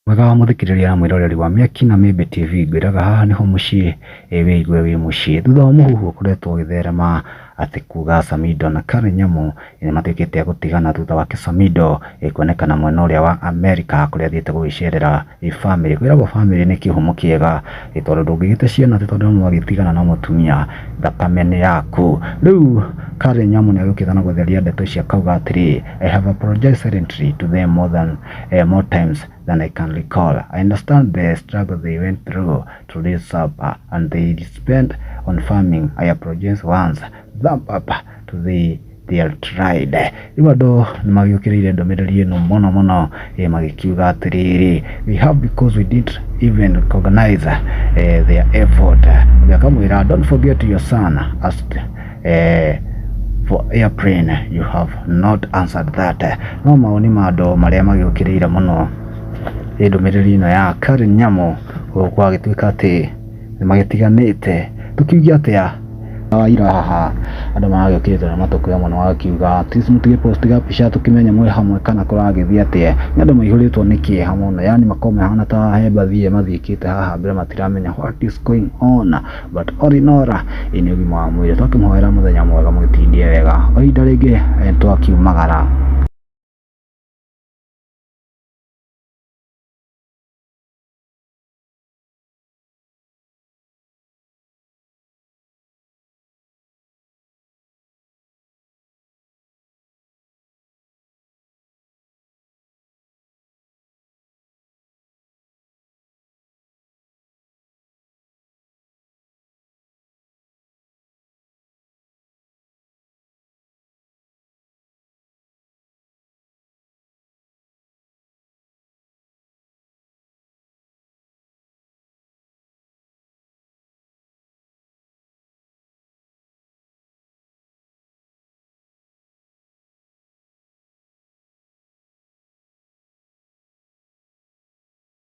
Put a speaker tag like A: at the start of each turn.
A: Mwega wa muthikiriria na mwiroreri wa Miaki na Mimbi TV ngwiraga haha niho mucii wigue wi mucii thutha wa muhuhu ukoretwo ugitherema ati kuga samidoh na nyamu ni matukite gutigana thutha wa samidoh kuonekana mwena uria wa America kuria thiete gugicerera family kwiragwo family ni kihumo kiega tondu ndungigite ciana tondu no wagitigana na mutumia thakame ni yaku riu nyamu ni agukithana gutheria ndeto cia kauga atiri I have apologized silently to them more times than I can recall. I understand the struggle they went through to raise up and they spent on farming. I apologize once. Thump up to their tried. Iwado magiukirire ndomereri ino mono magikiuga atiriri we have because we didn't even recognize their effort. Gakamwira don't forget your son asked for airplane you have not answered that. No maoni mado maria magiukirire muno ndomereri ino ya nyamu kwa gituika ati magitiganite tukiugia atia ira haha andu magukirite na matokuya muno wakiuga ati mutige post ga picha tukimenya mwe hamwe kana kuragithia atia andu maihuritwo niki hamwe yani makome hana ta heba thie mathikite haha mbere matiramenya what is going on but all in all ini ugima wa mwire twakimhoera muthenya mwega mugitindie wega oinda ringi twakiumagara.